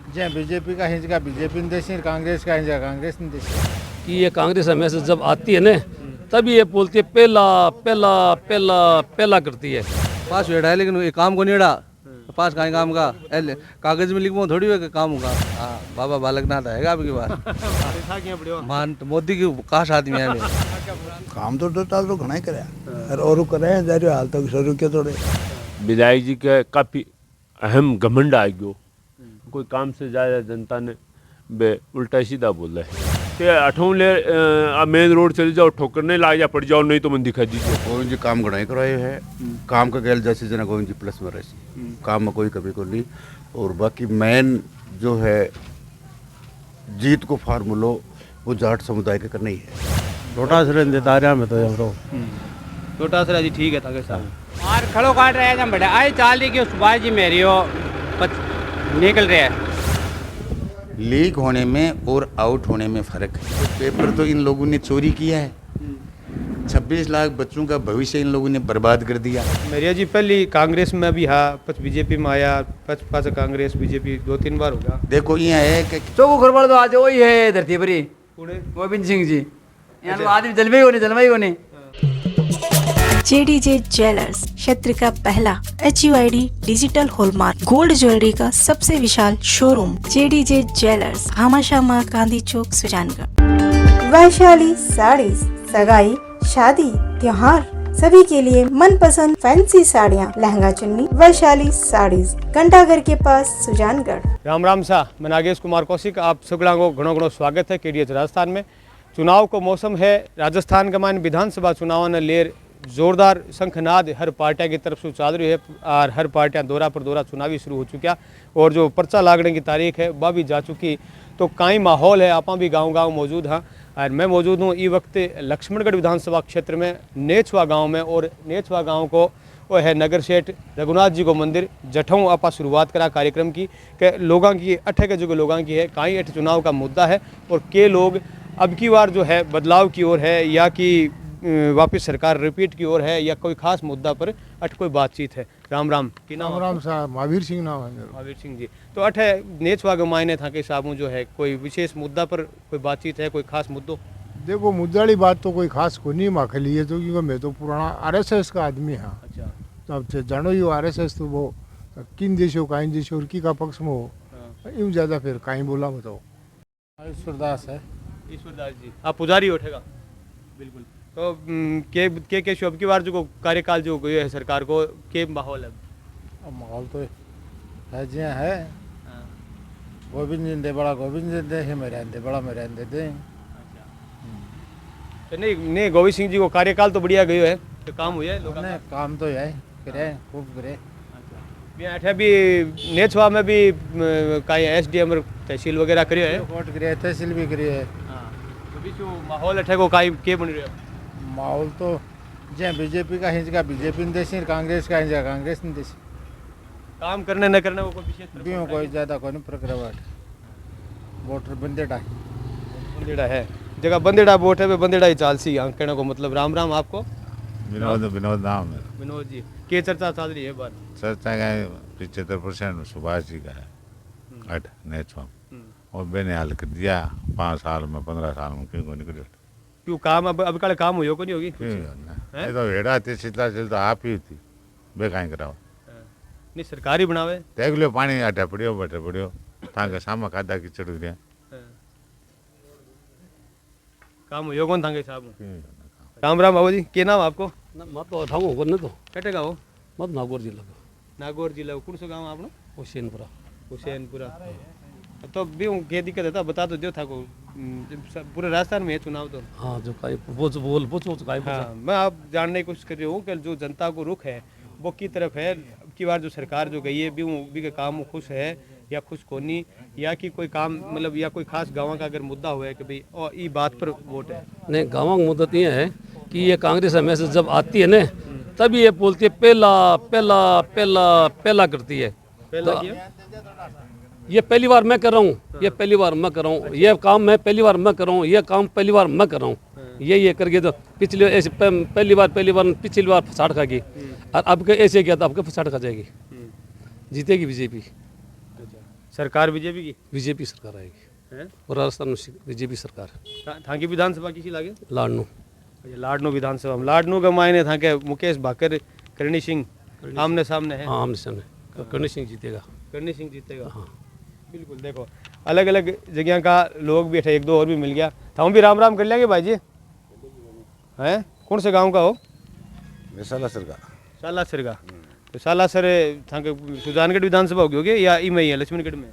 जे BJP का हिंचका BJP ने देसी कांग्रेस का हिंचका कांग्रेस ने देसी कि ये कांग्रेस हमेशा जब आती है ना तभी ये बोलती है पहला पहला पहला पहला करती है। पास बैठा है लेकिन ये काम को नहीं रहा। पास कहीं काम का कागज में लिखवा थोड़ी है कि काम होगा। हाँ बाबा बालकनाथ आएगा आपकी बार मान तो मोदी की काश आदमी है। काम तो तो घना ही कराया और करे जा रहे हाल तक शुरू के थोड़े विधायक जी का काफ़ी अहम घमंड आ गयो। कोई काम से ज़्यादा जनता ने बे उल्टा सीधा बोला है कि अठों ले मेन रोड चले जाओ ठोकर नहीं ला जा पड़ जाओ नहीं तो मन दिखा दीजिए। गोविंद जी काम घना ही कराए है। काम का गैल जैसे जना गोविंद जी प्लस में रही काम में कोई कमी को नहीं। और बाकी मेन जो है जीत को फार्मूलो वो जाट समुदाय के करना ही है। छोटा से देता में तो हम छोटा सा जी ठीक है ताकि साहब मार खड़ो काट रहे हैं बड़े आई चाल रही कि सुभाष जी मेरी हो निकल रहे हैं। लीक होने में और आउट होने में फ़र्क है। तो पेपर तो इन लोगों ने चोरी किया है। 26 लाख बच्चों का भविष्य इन लोगों ने बर्बाद कर दिया। मेरिया जी पहली कांग्रेस में भी हाँ पच बीजेपी में आया पच कांग्रेस बीजेपी 2-3 बार होगा। देखो ये है कि चौको खरबड़ तो आज वही है धरती पर ही गोविंद सिंह जी यहाँ आदमी जलवे ही होने जेडीजे ज्वेलर्स क्षेत्र का पहला HUID digital hallmark gold jewellery का सबसे विशाल showroom JDJ jewellers Bhamashah Gandhi Chowk Sujangarh. Vaishali sarees सगाई शादी त्योहार सभी के लिए मनपसंद फैंसी साड़ियाँ लहंगा चुन्नी वैशाली साड़ीज घंटाघर के पास सुजानगढ़। राम राम सा मैं नागेश कुमार कौशिक आप सगड़ा को घणो घणो स्वागत है KDH राजस्थान में। चुनाव को मौसम है। राजस्थान के मान विधानसभा चुनाव ने लेर जोरदार शंखनाद हर पार्टियां की तरफ से चाल रही है और हर पार्टियां दौरा पर दौरा चुनावी शुरू हो चुका और जो पर्चा लागने की तारीख है वह भी जा चुकी। तो काई माहौल है आप भी गांव मौजूद हाँ और मैं मौजूद हूँ इस वक्त लक्ष्मणगढ़ विधानसभा क्षेत्र में नेछवा गांव में और नेछवा गांव को वो है नगर सेठ रघुनाथ जी को मंदिर जठों आप शुरुआत करा कार्यक्रम की कि लोगों की अठे के जो लोगों की है काई अठ चुनाव का मुद्दा है और के लोग अब की बार जो है बदलाव की ओर है या कि वापस सरकार रिपीट की ओर है या कोई खास मुद्दा पर अठ कोई बातचीत है। राम राम की नाम राम साहब महावीर सिंह नाम है मेरा। महावीर सिंह जी तो अठे नेछवा के मायने था कि साहब जो है कोई विशेष मुद्दा पर कोई बातचीत है कोई खास मुद्दों। देखो मुद्दाली बात तो कोई खास को नहीं माखे लिए तो क्योंकि मैं तो पुराना RSS का आदमी हाँ। अच्छा तो अब जानो ही RSS तो वो किन देशों काइन देशों की का पक्ष में हो यूँ ज़्यादा फिर कहीं बोला बताओ। ईश्वरदास है। ईश्वरदास जी आप पुजारी उठेगा बिल्कुल। तो के शो अब की बार जो कार्यकाल जो गयो है सरकार को के माहौल है। अब माहौल तो है जी है गोविंद जी दे बड़ा गोविंद जी दे मेरे दे बड़ा मेरे दे तो नहीं गोविंद सिंह जी को कार्यकाल तो बढ़िया गयो है तो काम हुआ है लोगों ने काम तो है करे खूब करे। अच्छा भी नेछवा में भी कहीं SDM तहसील वगैरह करियो है कोर्ट करिए तहसील भी करिए है। तो बीच माहौल अठे को कहीं के बन रहा माहौल तो जे बीजेपी का हिंचका बीजेपी ने देसी कांग्रेस का हिंचका कांग्रेस ने देसी काम करने न करने को कोई विशेष भी कोई ज़्यादा कोई प्रक्रिया वोटर बंदेड़ा है जगह बंदेड़ा वोट है बंदेड़ा ही चाल सी कहने को मतलब। राम राम आपको विनोद नाम है। विनोद जी क्या चर्चा चल रही है बात। चर्चा का 75% सुभाष जी का है अठ नेछवा और मैंने हाल कर दिया 5 साल में 15 साल में क्यों नहीं कर क्यों काम अब कल काम हुई नहीं होगी ये तो हेड़ा थी सीता चलता आप ही थी बे कहीं कराओ नहीं सरकारी बनावे देख लो पानी अठे पड़ियो बैठे पड़ियो ताके सामा खादा की चढ़ गया काम हुई कौन थांगे साहब। राम राम बाबू जी क्या नाम आपको। मत तो थांगो को न तो कटे गाँव मत नागौर जिला कौन सा गाँव आपने हुसैनपुरा। तो भी क्या दिक्कत है था बता तो दो था को पूरे राजस्थान में है चुनाव तो हाँ जो बोल हाँ मैं आप जानने की कोशिश कर रही हूँ कि जो जनता को रुख है वो की तरफ है की बार जो सरकार जो गई है भी के काम खुश है या खुश कोनी या कि कोई काम मतलब या कोई खास गाँव का अगर मुद्दा हुआ है कि भाई और ये बात पर वोट है। नहीं गाँव का मुद्दा ये है कि ये कांग्रेस हमेशा जब आती है ना तभी ये बोलती है पहला पहला पहला पहला करती है। पहला ये पहली बार मैं कर रहा हूँ ये पहली बार मैं कर रहा हूँ ये काम मैं पहली बार मैं कर रहा हूँ ये काम पहली बार मैं कर रहा हूँ ये करके तो पिछली ऐसे पहली बार पिछली बार फसाड़ खाएगी और अब के ऐसे किया तो आपके फसाड़ खा जाएगी जीतेगी बीजेपी। सरकार बीजेपी की बीजेपी सरकार आएगी है? और राजस्थान में बीजेपी सरकार था की विधानसभा किसी लागे लाडनू लाडनू विधानसभा में लाडनू का मायने था के मुकेश भाकर करणी सिंह आमने सामने है। हाँ आमने सामने करणी सिंह जीतेगा। करणी सिंह जीतेगा। हाँ बिल्कुल देखो अलग अलग जगह का लोग भी थे, एक दो और भी मिल गया था। हम भी राम राम कर लेंगे भाई जी। हैं कौन से गांव का हो? मैं सालासर का। सालासर का। तो सालासर था के सुजानगढ़ विधानसभा होगी या ई में ही है लक्ष्मणगढ़ में?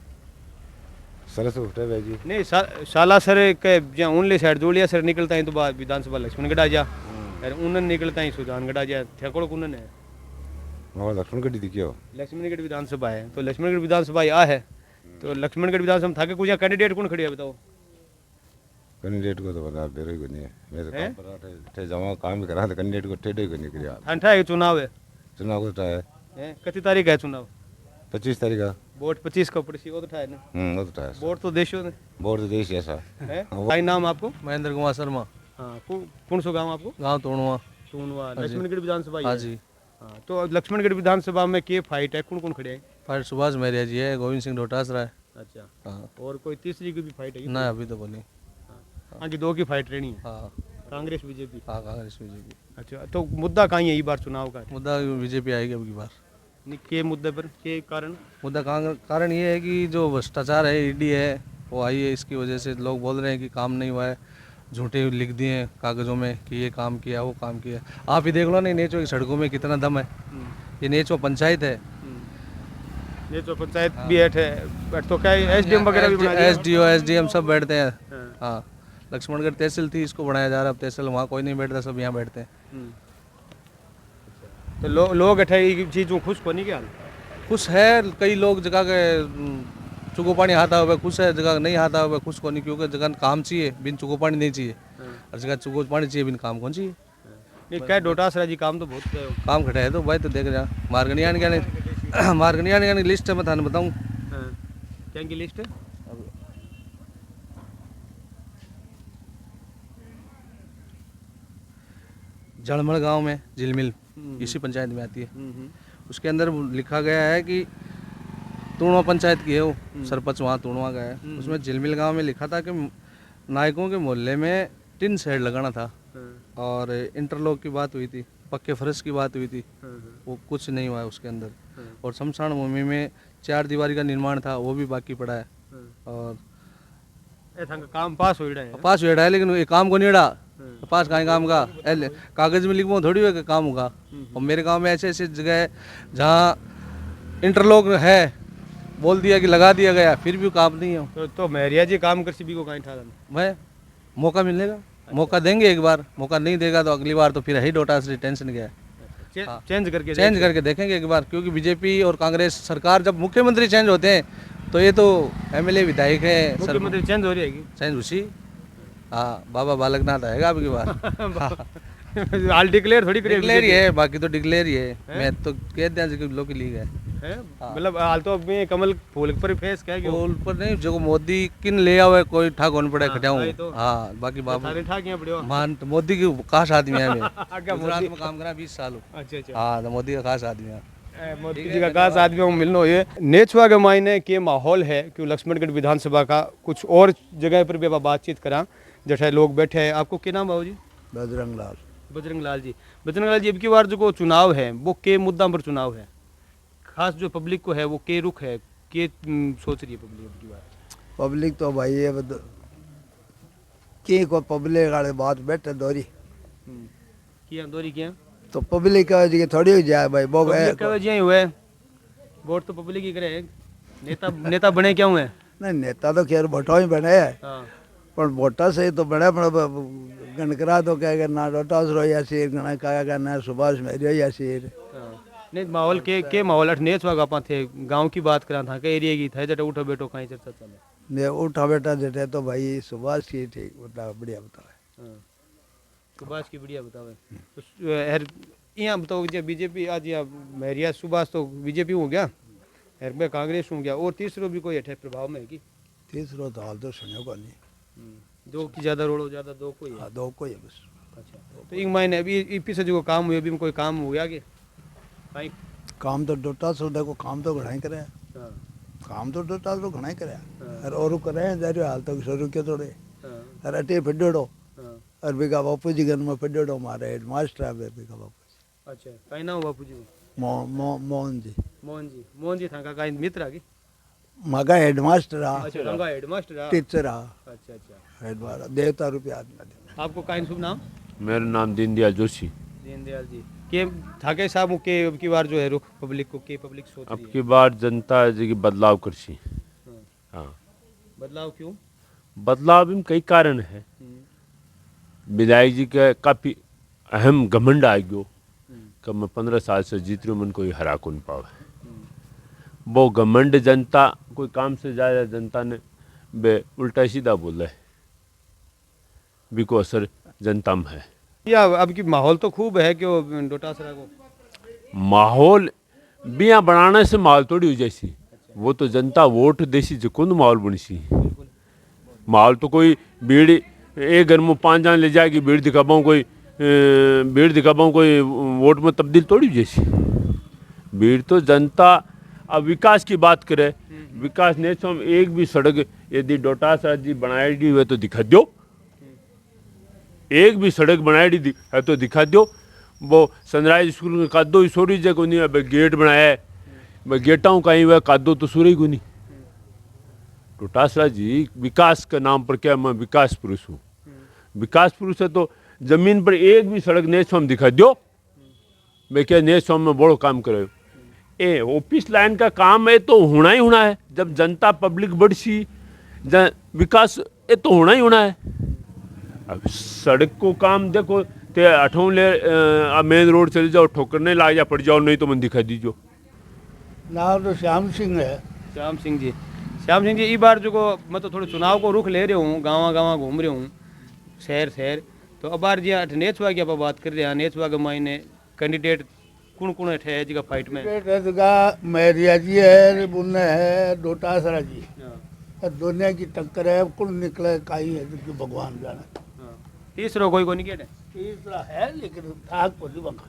सरस उठे भाई जी नहीं सालासर के जहाँ उनले साइड जोड़िया सर निकलता है तो बाद विधानसभा लक्ष्मणगढ़ आ जा और उन्नन निकलता है सुजानगढ़ आ जा। ठेकोड़ उन्नन है लक्ष्मणगढ़ दिखियो लक्ष्मणगढ़ विधानसभा है। तो लक्ष्मणगढ़ विधानसभा आ है तो लक्ष्मणगढ़ विधानसभा था के कुछ कैंडिडेट कौन खड़ी है बताओ? कैंडिडेट को तो बता बेरो को नहीं है। मैं तो काम पर थे जमा काम करा तो कैंडिडेट को टेढ़े को नहीं किया। ठंडा है चुनाव है। चुनाव को है कितनी तारीख है चुनाव? 25 तारीख का। वोट 25 को पड़ी वो तो था ना। वो तो है वोट तो देशो ने। वोट तो देश ऐसा है। भाई नाम आपको? महेंद्र कुमार शर्मा। हाँ कौन सा गांव आपको? गांव तोड़वा। तोड़वा लक्ष्मणगढ़ विधानसभा। हाँ जी। हाँ तो लक्ष्मणगढ़ विधानसभा में के फाइट है कौन कौन खड़े हैं? फाइट सुभाष मेरिया जी है, गोविंद सिंह डोटासरा है। अच्छा हाँ और कोई तीसरी की भी फाइट है? ना अभी तो बोली। हाँ की दो की फाइट रहनी है। हाँ कांग्रेस बीजेपी। हाँ कांग्रेस बीजेपी। अच्छा तो मुद्दा कहाँ है इस बार चुनाव का? मुद्दा बीजेपी आएगी अब की बार। के मुद्दे पर के कारण? मुद्दा कारण ये है कि जो भ्रष्टाचार है ईडी है वो आई है, इसकी वजह से लोग बोल रहे हैं कि काम नहीं हुआ है, झूठे लिख दिए हैं कागज़ों में कि ये काम किया वो काम किया। आप ही देख लो ना नेचो की सड़कों में कितना दम है। ये नेचो पंचायत है। नेचो पंचायत भी है तो क्या एसडीएम वगैरह भी बना दिया? एसडीओ एसडीएम सब बैठते हैं। हाँ लक्ष्मणगढ़ तहसील थी, इसको बनाया जा रहा है अब तहसील, वहाँ कोई नहीं बैठता, सब यहाँ बैठते हैं। तो लोग अठे चीज़ों खुश को नहीं क्या? खुश है कई लोग जगह के चुको पानी आता हुआ खुश है, जगह नहीं आता हुआ खुश को नहीं, क्योंकि जगह काम चाहिए बिन चुको पानी नहीं चाहिए और जगह चुको पानी चाहिए बिन काम कौन चाहिए। नहीं क्या डोटासरा जी काम तो बहुत काम खड़ा है तो भाई तो देख रहा मार्गनियान क्या नहीं मार्गनियान की लिस्ट है मैं थाने बताऊँ क्या की लिस्ट है? जड़मल गांव में झिलमिल इसी पंचायत में आती है। उसके अंदर लिखा गया है कि तूणवा पंचायत की है वो, सरपंच वहाँ तूणवा का है। उसमें झिलमिल गांव में लिखा था कि नायकों के मोहल्ले में टिन शेड लगाना था और इंटरलॉक की बात हुई थी, पक्के फर्श की बात हुई थी, वो कुछ नहीं हुआ है उसके अंदर। और शमशान भूमि में 4 दीवारी का निर्माण था वो भी बाकी पड़ा है और काम पास हो रहा है लेकिन ये काम को नहीं रहा पास कहीं काम का कागज में लिखवा थोड़ी हुआ काम होगा। और मेरे गांव में ऐसे ऐसे जगह है जहाँ इंटरलॉक है बोल दिया कि लगा दिया गया फिर भी काम नहीं है। तो मेरिया जी काम कर सी को कहीं ठा मैं मौका मिलेगा, मौका देंगे एक बार, मौका नहीं देगा तो अगली बार तो फिर है ही डोटासरी टेंशन गया है। चेंज करके देखेंगे एक बार, क्योंकि बीजेपी और कांग्रेस सरकार जब मुख्यमंत्री चेंज होते हैं तो ये तो एमएलए विधायक है, मुख्यमंत्री चेंज हो रही है चेंज उसी। हाँ बाबा बालकनाथ आएगा अब की बार। हाल डिक्लेयर थोड़ी डिक्लेयर ही है, बाकी तो डिक्लेयर ही है। मैं तो कह दिया लोग की लीग है मतलब हाल तो अब मैं कमल फूल पर फेस क्या फूल पर नहीं जो मोदी किन ले आवे कोई ठाक होने पड़े खटाऊं। हाँ बाकी बाबू मान तो मोदी की खास आदमी है। मैं गुजरात में काम करा 20 साल। अच्छा हाँ तो मोदी का खास आदमी है। मोदी जी का खास आदमी को मिलना हो ये नेचवा के मायने के माहौल है कि लक्ष्मणगढ़ विधानसभा का कुछ और जगह पर भी अब बातचीत करा जैसे लोग बैठे हैं। आपको क्या नाम बाबू जी? बजरंग लाल। बजरंग लाल जी, बजरंग लाल जी अब की बार जो चुनाव है वो के मुद्दा पर चुनाव है, खास जो पब्लिक को है वो के रुख है के सोच रही है पब्लिक अब की बार? पब्लिक तो भाई ये की को पब्लिक वाले बात बैठे दोरी किया दोरी किया तो पब्लिक का जी थोड़ी हो जाए भाई वो पब्लिक का वजह ही हुए वोट तो पब्लिक ही करे। नेता बने क्या हुए? नहीं नेता तो खैर वोटों ही बने है पर वोटा से तो बड़े गणकरा तो क्या करना डोटासरो या सीर गणा क्या करना सुभाष मेरिया या सीर नहीं माहौल के माहौल अठनेच वागा पा थे गांव की बात करा था के एरिया की था जटे उठो बैठो कहीं चर्चा चले ने उठा बेटा जटे तो भाई सुभाष की ठीक बता बढ़िया बतावे सुभाष की बढ़िया बतावे तो यार यहाँ बताओ जो बीजेपी आज यहाँ मेरिया सुभाष तो बीजेपी हो गया यार में कांग्रेस हो गया और तीसरो भी कोई अठे प्रभाव में है कि? तीसरो तो हाल तो सुने को नहीं दो की ज्यादा रोड़ो ज्यादा दो को ही है। दो को ही बस। अच्छा तो एक महीने अभी ईपी से जो काम हुए अभी कोई काम हो गया कि काम तो डोटासरो देखो काम तो घड़ा ही करे काम तो डोटास रो घणा ही कराया और करे जा रहे हाल तक शुरू के थोड़े अरे अटे फड्डोड़ो और बिका बापू जी गन में फड्डोड़ो मारे हेड मास्टर है बिका बापू। अच्छा कई नाम बापू जी? मोहन जी। मोहन जी था का मित्र आ की मगा हेड मास्टर आ। अच्छा रंगा हेड मास्टर आ टीचर आ। अच्छा हेड वाला देवता रुपया आदमी। आपको काइन शुभ नाम? मेरा नाम दीनदयाल जोशी। दीनदयाल जी के ठाके साहब के अब की बार जो है रुख पब्लिक को के पब्लिक सोच रही अब है? की बार जनता जी की बदलाव करसी। हाँ बदलाव क्यों? बदलाव में कई कारण है। विधायक जी का काफ़ी अहम घमंड आ गयो कि मैं 15 साल से जीत रही हूँ, मन कोई हरा को नहीं पावे। वो घमंड जनता कोई काम से ज़्यादा जनता ने बे उल्टा सीधा बोला है, बिको असर जनता में है। या अब की माहौल तो खूब है कि डोटासरा को माहौल बिया बनाने से माहौल थोड़ी हो जाएगी। वो तो जनता वोट देसी जो कौन माहौल बनी सी। माहौल तो कोई भीड़ एक घर में 5 जन ले जाएगी भीड़ दिखा पाऊँ कोई कोई वोट में तब्दील थोड़ी हो जाएगी। भीड़ तो जनता अब विकास की बात करे, विकास ने तो एक भी सड़क यदि डोटासरा जी बनाएगी हुए तो दिखा दो, एक भी सड़क बनाएगी है तो दिखा दो। वो सनराइज स्कूल में कादो ही सोरी जगह को नहीं, अब गेट बनाया है मैं गेटाऊँ कहीं वह कादो तो सूरज को नहीं। डोटासरा जी विकास के नाम पर क्या, मैं विकास पुरुष हूँ। विकास पुरुष है तो जमीन पर एक भी सड़क नेच हम दिखा दो, मैं क्या नेच में बड़ो काम करे। ए ऑफिस लाइन का काम है तो होना ही होना है। जब जनता पब्लिक बढ़सी विकास ये तो होना ही होना है। अब सड़क को काम देखो ते 8 ले मेन रोड चले जाओ ठोकर नहीं ला जा पड़ जाओ, नहीं तो मन दिखा दीजिए। नाम तो श्याम सिंह है। श्याम सिंह जी, श्याम सिंह जी ई बार जो को मैं तो थोड़ा चुनाव को रुख ले रहे हूँ, गाँव घूम रहे हूँ शहर तो अब बार जी नेचवा की आप बात कर रहे हैं। नेचवा के मायने कैंडिडेट कौन है जी का फाइट में? मैरिया जी है, बुन्ने है, डोटासरा जी, दोनों की टक्कर है। कौन निकले काई है तो भगवान जाने। तीसरा कोई को नहीं तीसरा है लेकिन थाक को नहीं बंगा,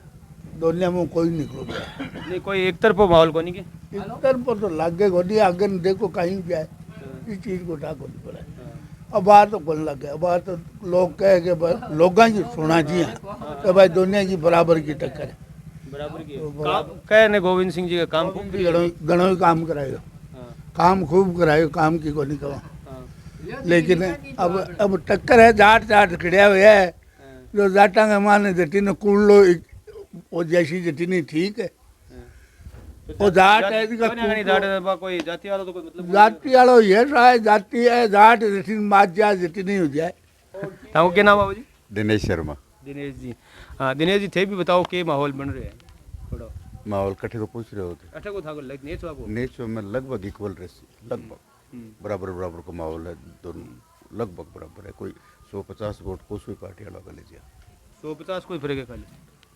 दोनों में कोई निकलो गया नहीं, कोई एक तरफा माहौल को नहीं के एक तरफ तो लागे गोदी आगे देखो कहीं जाए इस चीज को ठाक नहीं पड़ा। अब बाहर तो कौन लग गया, बाहर तो लोग कहे कि लोगों की सुना जी तो भाई दोनों की बराबर की टक्कर है। बराबर की कहे ने गोविंद सिंह जी का काम गणों ही काम कराएगा, काम खूब कराएगा, काम की को नहीं कहा। लेकिन अब टक्कर है, जाट खड़िया हुआ है जो जाटा के माने जटिन कुल लो वो जैसी जटिनी ठीक है। वो जाट है कोई जाति वाला तो कोई मतलब जाति वाला ये शायद जाति है, जाट जटिन मात जाए जटिनी हो जाए। ताऊ के नाम बाबू जी? दिनेश शर्मा। दिनेश जी, हाँ दिनेश जी थे भी बताओ के माहौल बन रहे हैं थोड़ा। माहौल कट्ठे को पूछ रहे होते अठे को था को नेचवा को नेचवा में लगभग इक्वल रहती, लगभग बराबर का माहौल है, दोनों लगभग बराबर है। कोई 150 वोट को कोई पार्टी वाला का ले जा 150 कोई फर्क है खाली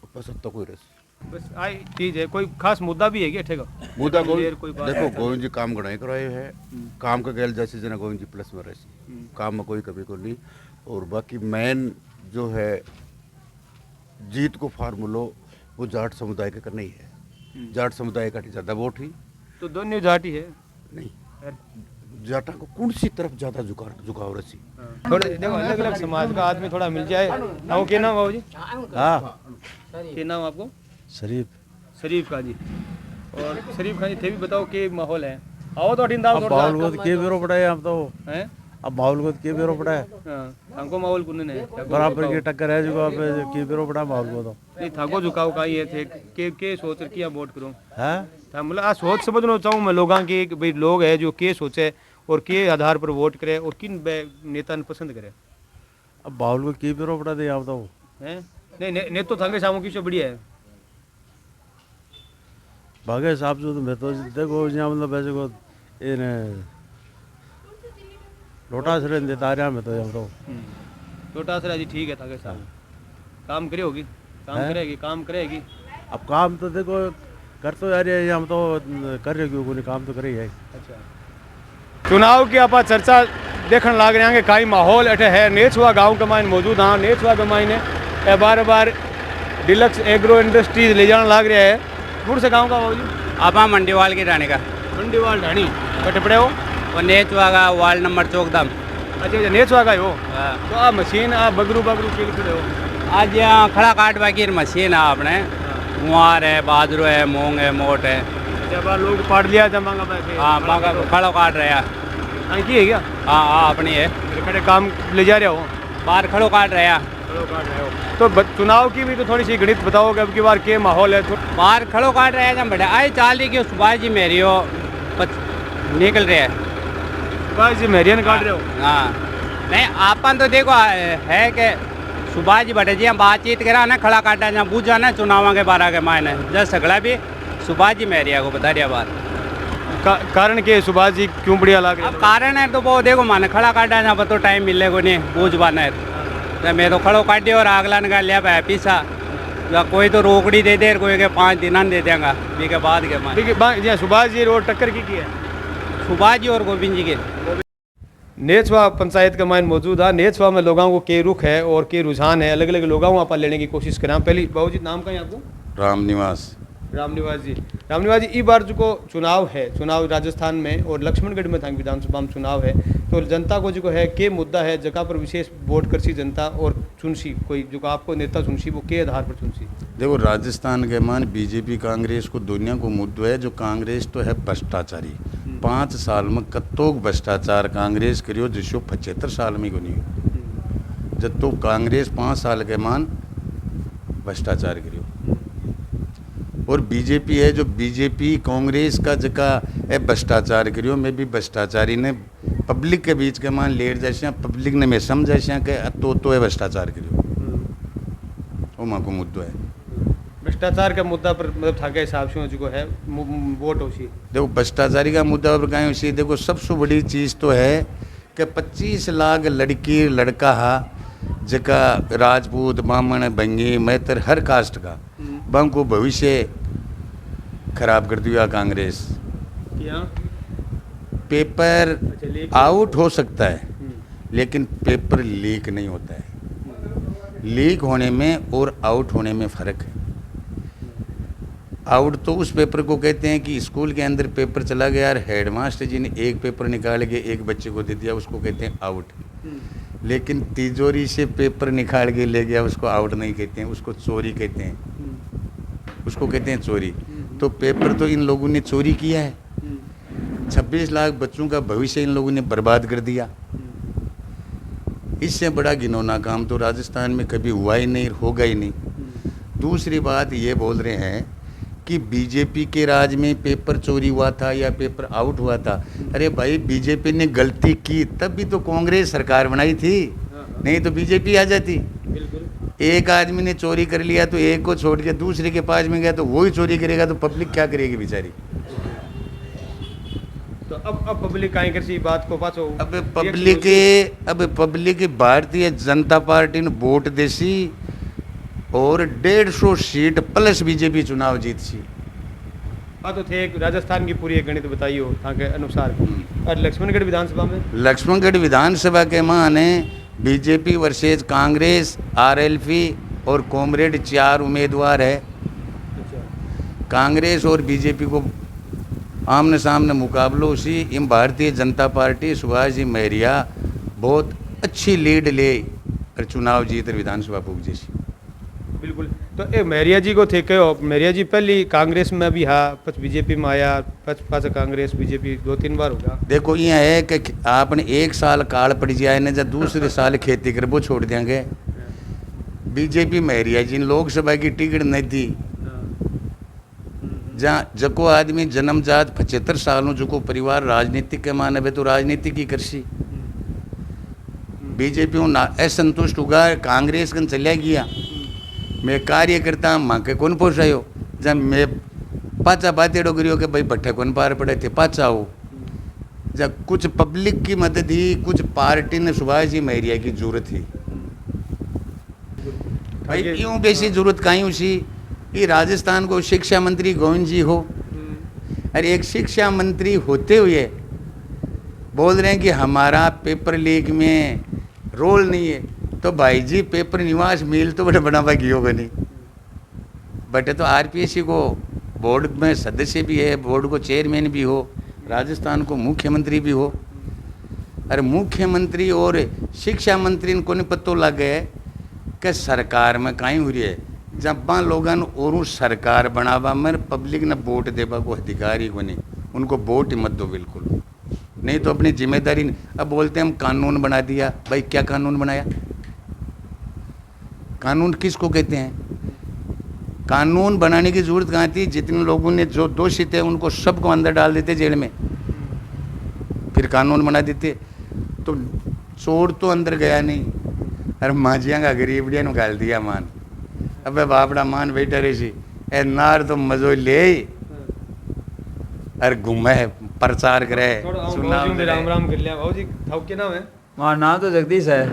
75 कोई रस बस आई चीज है। कोई खास मुद्दा भी है क्या अठे का? मुद्दा कोई देखो गोविंद जी काम गणाई कराए है, काम का गैल जैसे जना गोविंद जी प्लस में रहती, काम में कोई कभी को नहीं। और बाकी मेन जो है जीत को फार्मूलो वो जाट समुदाय के करना ही है। जाट समुदाय का ज़्यादा वोट ही तो दोनों जाट ही है नहीं, जाटा को कौन सी तरफ ज़्यादा झुकाव रसी। थोड़े देखो अलग अलग समाज का आदमी थोड़ा मिल जाए। नाम क्या नाम बाबू जी? हाँ क्या नाम आपको? शरीफ का जी। और शरीफ खान जी थे भी बताओ के माहौल है। आओ तो अठिन दाव माहौल को के बेरो पड़ा है हम तो हैं। अब माहौल को के बेरो पड़ा है। हां थाको माहौल कुने है बराबर की टक्कर है जो अब के बेरो पड़ा माहौल को तो नहीं थाको झुकाव का ये थे के सोच रखी है वोट करूं हैं। था मतलब आ सोच समझना चाहूं मैं लोगों की भाई लोग है जो के सोचे और के आधार पर वोट करे और किन नेता ने पसंद करे। अब माहौल को के बेरो पड़ा दे आप तो हैं नहीं ने तो थाके सामू की से बढ़िया है भागे हिसाब से तो मैं तो देखो यहाँ मतलब वैसे को इन लोटासरा देता रहा मैं तो यहाँ तो लोटासरा जी ठीक है थाके साहब काम करे होगी काम करेगी। अब काम तो देखो कर तो यार हम तो कर रहे क्यों कोई काम तो करे है। अच्छा चुनाव की आप चर्चा देखने लग रहे हैं कई माहौल अठे है। नेचवा गांव के मायने मौजूद हाँ नेचवा के मायने बार डिलक्स एग्रो इंडस्ट्रीज ले जाने लग रहा है। कौन से गांव का बाबू जी? आप मंडीवाल के जाने का मंडीवाल ढाणी कटे पड़े हो और नेचवागा वार्ड नंबर चौकदम। अच्छा नेचवा गए हो तो आ मशीन आ बगरू बगरू के खड़े हो आज यहाँ खड़ा काटवा की मशीन है अपने गुआर है, बाजरो है, मूंग है, मोट है। जब लोग पाट लिया जमांगा पैसे हाँ मांगा खड़ो काट रहे हैं। हाँ की है क्या हाँ हाँ अपनी है। खड़े काम ले जा रहे हो बाहर खड़ो काट रहे हैं। खड़ो काट रहे हो तो चुनाव की भी तो थोड़ी सी गणित बताओ कि अब की बार के माहौल है। बाहर खड़ो काट रहे हैं जब बड़े आए चाल रही कि सुभाष जी मेरी हो निकल रहे हैं। सुभाष जी मेरियन काट रहे हो हाँ नहीं आपन तो देखो है कि सुभाष जी भट्ट जी बातचीत करा ना खड़ा काटा जहाँ पूछा ना चुनाव के बारे के मायने जब सगड़ा भी सुभाष जी मेरिया को बता दिया बात। कारण के सुभाष जी क्यों बढ़िया लग रहे? अब कारण है तो वो देखो माने खड़ा काटा जहाँ तो टाइम मिले को नहीं बूझ पाना है तो मैं तो खड़ो काट दिया और अगला निकाल लिया पाया पीछा या कोई तो रोकड़ी दे दे कोई के 5 दिन दे देंगे बी के बाद के माने सुभाष जी रोड टक्कर की है सुभाष जी और गोविंद जी के। नेचवा पंचायत के मायन मौजूद है। नेचवा में लोगों को के रुख है और के रुझान है अलग अलग लोगों को आप लेने की कोशिश करें। पहली बाबू जी नाम का है आपको? रामनिवास। रामनिवास जी इस बार जो को चुनाव है चुनाव राजस्थान में और लक्ष्मणगढ़ में था विधानसभा में चुनाव है तो जनता को जो है के मुद्दा है जगह पर विशेष वोट करसी जनता और चुनसी कोई जो आपको नेता चुनसी वो के आधार पर चुनसी? देखो राजस्थान के मान बीजेपी कांग्रेस को दुनिया को मुद्दो है जो कांग्रेस तो है भ्रष्टाचारी 5 साल में कत्तोक भ्रष्टाचार कांग्रेस करियो जिसको 75 साल में को नहीं जब तो कांग्रेस 5 साल के मान भ्रष्टाचार करियो और बीजेपी है जो बीजेपी कांग्रेस का जगह है भ्रष्टाचार करियो में भी भ्रष्टाचारी ने पब्लिक के बीच के मान लेट जैसे पब्लिक ने मैं समझ जैसे कि तो है भ्रष्टाचार करियो वो माँ को मुद्दो है भ्रष्टाचार का मुद्दा पर मतलब था के हिसाब से जो है वोट हो सी देखो भ्रष्टाचारी का मुद्दा पर कहीं उसी देखो सबसे बड़ी चीज़ तो है कि 25 लाख लड़की लड़का हा जका राजपूत ब्राह्मण बंगी मैतर हर कास्ट का बंग को भविष्य खराब कर दिया कांग्रेस। पेपर आउट हो सकता है लेकिन पेपर लीक नहीं होता है। लीक होने में और आउट होने में फ़र्क है। आउट तो उस पेपर को कहते हैं कि स्कूल के अंदर पेपर चला गया और हेडमास्टर जी ने एक पेपर निकाल के एक बच्चे को दे दिया उसको कहते हैं आउट। लेकिन तिजोरी से पेपर निकाल के ले गया उसको आउट नहीं कहते हैं उसको चोरी कहते हैं उसको कहते हैं चोरी। तो पेपर तो इन लोगों ने चोरी किया है 26 लाख बच्चों का भविष्य इन लोगों ने बर्बाद कर दिया। इससे बड़ा घिनौना काम तो राजस्थान में कभी हुआ ही नहीं होगा ही नहीं। दूसरी बात ये बोल रहे हैं कि बीजेपी के राज में पेपर चोरी हुआ था या पेपर आउट हुआ था। अरे भाई बीजेपी ने गलती की तब भी तो कांग्रेस सरकार बनाई थी नहीं तो बीजेपी आ जाती। एक आदमी ने चोरी कर लिया तो एक को छोड़ के दूसरे के पास में गया तो वही चोरी करेगा तो पब्लिक क्या करेगी बेचारी। तो अब पब्लिक काहे कर सी बात को पाछो अब पब्लिक भारतीय जनता पार्टी ने वोट देसी और 150 सीट प्लस बीजेपी चुनाव जीत सी। हाँ तो थे राजस्थान की पूरी गणित बताइए के अनुसार। और लक्ष्मणगढ़ विधानसभा में लक्ष्मणगढ़ विधानसभा के माने बीजेपी वर्सेज कांग्रेस आरएलपी और कॉमरेड 4 उम्मीदवार है। कांग्रेस और बीजेपी को आमने सामने मुकाबलो उसी इन भारतीय जनता पार्टी सुभाष जी मेहरिया बहुत अच्छी लीड ले और चुनाव जीत विधानसभा पूग जैसी। बिल्कुल तो ए मेहरिया जी को थे कहो मेहरिया जी पहली कांग्रेस में भी हाँ पच बीजेपी में आया पच कांग्रेस बीजेपी 2-3 बार होगा। देखो ये है कि आपने 1 साल काल पड़ जाए ना जब दूसरे साल खेती कर वो छोड़ देंगे। बीजेपी मेहरिया जी लोकसभा की टिकट नहीं थी जहाँ जको आदमी जन्मजात 75 सालों जो परिवार राजनीतिक के माने वे तो राजनीति की करसी। बीजेपी असंतुष्ट होगा कांग्रेस कन चलिया गया मैं कार्यकर्ता माँ के कौन पोसायो जब मैं पाचा बातेड़ो करियो कि भाई भट्टे कौन पार पड़े थे पाचा हो जब कुछ पब्लिक की मदद ही कुछ पार्टी ने सुभाष जी मेहरिया की जरूरत थी। भाई क्यों बेसी जरूरत कहीं उसी कि राजस्थान को शिक्षा मंत्री गोविंद जी हो अरे एक शिक्षा मंत्री होते हुए बोल रहे हैं कि हमारा पेपर लीक में रोल नहीं है तो भाई जी पेपर निवास मिल तो बड़े बना पाएगी होगा नहीं बटे तो आरपीएससी को बोर्ड में सदस्य भी है बोर्ड को चेयरमैन भी हो राजस्थान को मुख्यमंत्री भी हो, अरे मुख्यमंत्री और शिक्षा मंत्री को नहीं पतो लग गए कि सरकार में कहीं हो रही है। जब बा लोगन और सरकार बनावा में पब्लिक ने वोट देवा को अधिकार ही को नहीं, उनको वोट ही मत दो बिल्कुल, नहीं तो अपनी जिम्मेदारी नहीं। अब बोलते हम कानून बना दिया, भाई क्या कानून बनाया? कानून किसको कहते हैं? कानून बनाने की जरूरत कहाँ थी? जितने लोगों ने जो दोषी थे उनको सबको अंदर डाल देते जेल में, फिर कानून बना देते। तो चोर तो अंदर गया नहीं, अरे माजिया का गरीबड़िया ने गाल दिया मान। अबे बापड़ा मान बैठा रही सी ए नार तो मजो ले अरे घूमे प्रचार करे राम राम कर लिया। भाऊ जी थाव के नाम है? हमारा नाम तो जगदीश है।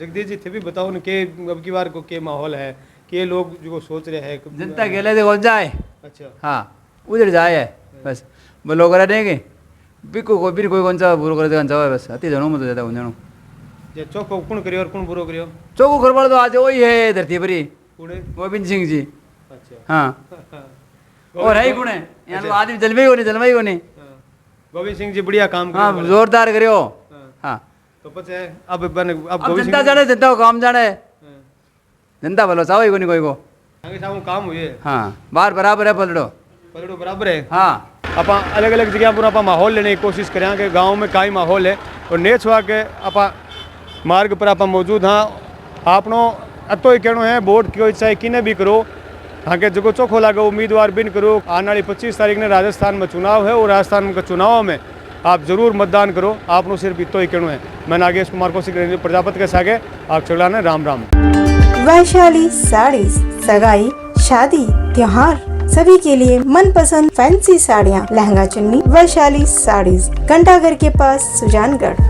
जगदीश जी थे भी बताओ न के अब की बार को के माहौल है, के लोग जो सोच रहे हैं जनता अकेले देखो जाए। अच्छा हाँ उधर जाए बस बोलो करा देंगे बिको कोई भी कोई कौन सा बुरो करे जाओ बस अति जनों में तो ज्यादा उन्हें जे चौको कौन करियो और कौन बुरो करियो? चौको खरबड़ तो आज वही है धरती परी कौन है? गोविंद सिंह जी। अच्छा हाँ और है कौन है यहाँ आदमी जलवे को नहीं जलवाई को नहीं। गोविंद सिंह जी बढ़िया काम हाँ जोरदार करियो। हाँ तो पचे अब जनता जाने जनता को काम जाने जनता भलो चाहो ही को नहीं कोई को आगे सामू काम हुए। हाँ बार बराबर है पलड़ो पलड़ो बराबर है। हाँ आप अलग अलग जगह पर आप माहौल लेने की कोशिश करें कि गांव में काई माहौल है और नेच हुआ के आप मार्ग पर आप मौजूद हाँ। आपनो अतो ही कहना है वोट की चाहे किने भी करो हाँ के जो चोखो लागे उम्मीदवार बिन करो। आने वाली 25 तारीख ने राजस्थान में चुनाव है और राजस्थान के चुनाव में आप जरूर मतदान करो। आपनो सिर्फ इतो ही कहना है। मैं नागेश कुमार कौशिक प्रजापति के सागे आप चला ने राम राम। वैशाली साड़ीज सगाई शादी त्योहार सभी के लिए मनपसंद फैंसी साड़ियाँ लहंगा चुन्नी वैशाली साड़ीज घंटाघर के पास सुजानगढ़।